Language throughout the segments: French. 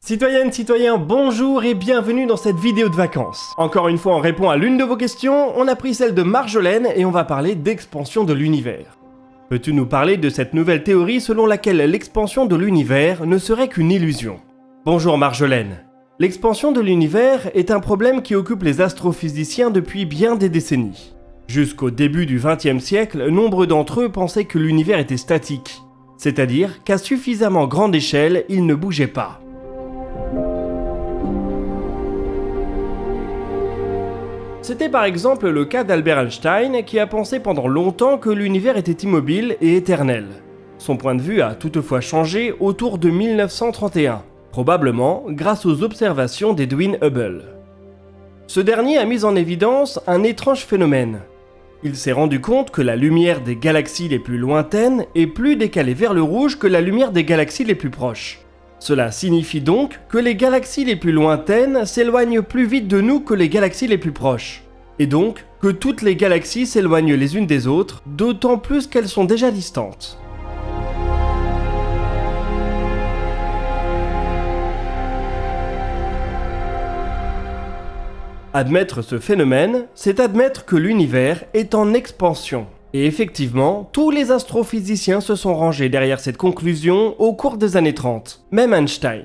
Citoyennes, citoyens, bonjour et bienvenue dans cette vidéo de vacances. Encore une fois, on répond à l'une de vos questions, on a pris celle de Marjolaine et on va parler d'expansion de l'univers. Peux-tu nous parler de cette nouvelle théorie selon laquelle l'expansion de l'univers ne serait qu'une illusion? Bonjour Marjolaine. L'expansion de l'univers est un problème qui occupe les astrophysiciens depuis bien des décennies. Jusqu'au début du XXe siècle, nombre d'entre eux pensaient que l'univers était statique, c'est-à-dire qu'à suffisamment grande échelle, il ne bougeait pas. C'était par exemple le cas d'Albert Einstein qui a pensé pendant longtemps que l'univers était immobile et éternel. Son point de vue a toutefois changé autour de 1931, probablement grâce aux observations d'Edwin Hubble. Ce dernier a mis en évidence un étrange phénomène. Il s'est rendu compte que la lumière des galaxies les plus lointaines est plus décalée vers le rouge que la lumière des galaxies les plus proches. Cela signifie donc que les galaxies les plus lointaines s'éloignent plus vite de nous que les galaxies les plus proches. Et donc que toutes les galaxies s'éloignent les unes des autres, d'autant plus qu'elles sont déjà distantes. Admettre ce phénomène, c'est admettre que l'univers est en expansion. Et effectivement, tous les astrophysiciens se sont rangés derrière cette conclusion au cours des années 30, même Einstein.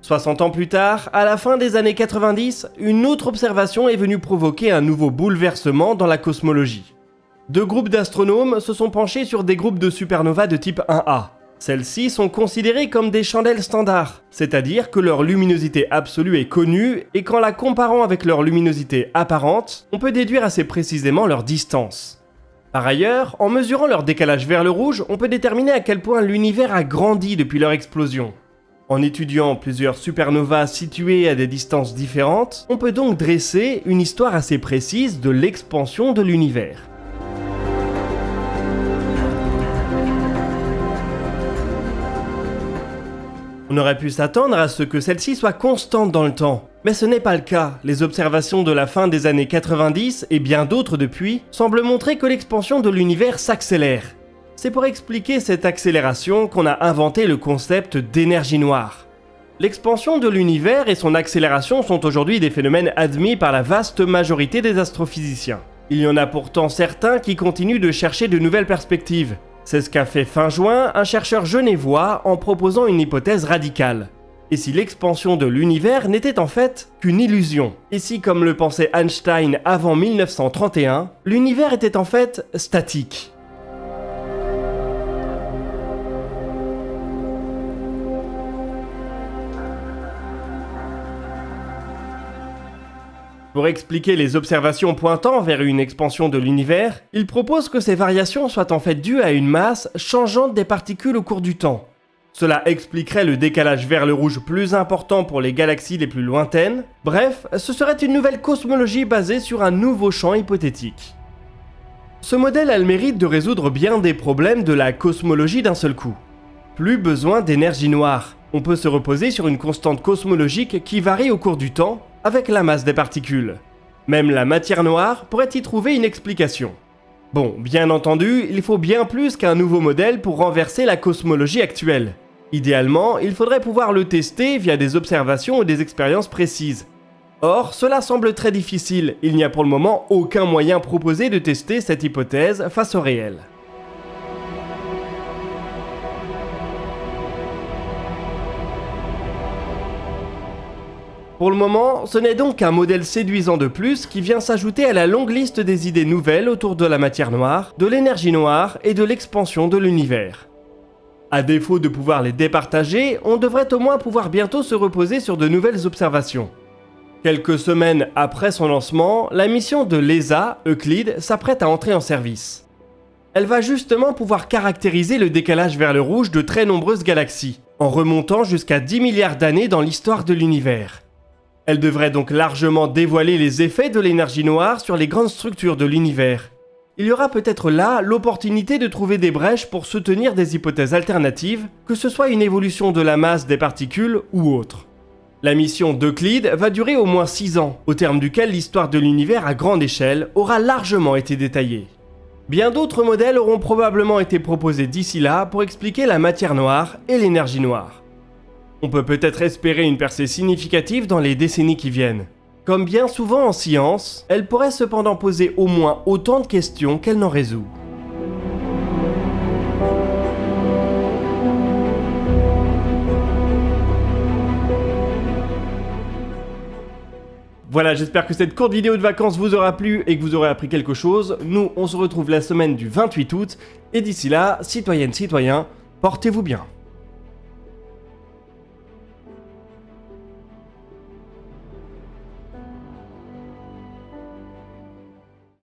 60 ans plus tard, à la fin des années 90, une autre observation est venue provoquer un nouveau bouleversement dans la cosmologie. Deux groupes d'astronomes se sont penchés sur des groupes de supernovas de type 1A. Celles-ci sont considérées comme des chandelles standards, c'est-à-dire que leur luminosité absolue est connue et qu'en la comparant avec leur luminosité apparente, on peut déduire assez précisément leur distance. Par ailleurs, en mesurant leur décalage vers le rouge, on peut déterminer à quel point l'univers a grandi depuis leur explosion. En étudiant plusieurs supernovas situées à des distances différentes, on peut donc dresser une histoire assez précise de l'expansion de l'univers. On aurait pu s'attendre à ce que celle-ci soit constante dans le temps, mais ce n'est pas le cas. Les observations de la fin des années 90 et bien d'autres depuis semblent montrer que l'expansion de l'univers s'accélère. C'est pour expliquer cette accélération qu'on a inventé le concept d'énergie noire. L'expansion de l'univers et son accélération sont aujourd'hui des phénomènes admis par la vaste majorité des astrophysiciens. Il y en a pourtant certains qui continuent de chercher de nouvelles perspectives. C'est ce qu'a fait fin juin un chercheur genevois en proposant une hypothèse radicale. Et si l'expansion de l'univers n'était en fait qu'une illusion? Et si, comme le pensait Einstein avant 1931, l'univers était en fait statique? Pour expliquer les observations pointant vers une expansion de l'univers, il propose que ces variations soient en fait dues à une masse changeante des particules au cours du temps. Cela expliquerait le décalage vers le rouge plus important pour les galaxies les plus lointaines. Bref, ce serait une nouvelle cosmologie basée sur un nouveau champ hypothétique. Ce modèle a le mérite de résoudre bien des problèmes de la cosmologie d'un seul coup. Plus besoin d'énergie noire. On peut se reposer sur une constante cosmologique qui varie au cours du temps, avec la masse des particules. Même la matière noire pourrait y trouver une explication. Bon, bien entendu, il faut bien plus qu'un nouveau modèle pour renverser la cosmologie actuelle. Idéalement, il faudrait pouvoir le tester via des observations ou des expériences précises. Or, cela semble très difficile, il n'y a pour le moment aucun moyen proposé de tester cette hypothèse face au réel. Pour le moment, ce n'est donc qu'un modèle séduisant de plus qui vient s'ajouter à la longue liste des idées nouvelles autour de la matière noire, de l'énergie noire et de l'expansion de l'univers. À défaut de pouvoir les départager, on devrait au moins pouvoir bientôt se reposer sur de nouvelles observations. Quelques semaines après son lancement, la mission de l'ESA, Euclide, s'apprête à entrer en service. Elle va justement pouvoir caractériser le décalage vers le rouge de très nombreuses galaxies, en remontant jusqu'à 10 milliards d'années dans l'histoire de l'univers. Elle devrait donc largement dévoiler les effets de l'énergie noire sur les grandes structures de l'univers. Il y aura peut-être là l'opportunité de trouver des brèches pour soutenir des hypothèses alternatives, que ce soit une évolution de la masse des particules ou autre. La mission d'Euclide va durer au moins 6 ans, au terme duquel l'histoire de l'univers à grande échelle aura largement été détaillée. Bien d'autres modèles auront probablement été proposés d'ici là pour expliquer la matière noire et l'énergie noire. On peut peut-être espérer une percée significative dans les décennies qui viennent. Comme bien souvent en science, elle pourrait cependant poser au moins autant de questions qu'elle n'en résout. Voilà, j'espère que cette courte vidéo de vacances vous aura plu et que vous aurez appris quelque chose. Nous, on se retrouve la semaine du 28 août, et d'ici là, citoyennes, citoyens, portez-vous bien.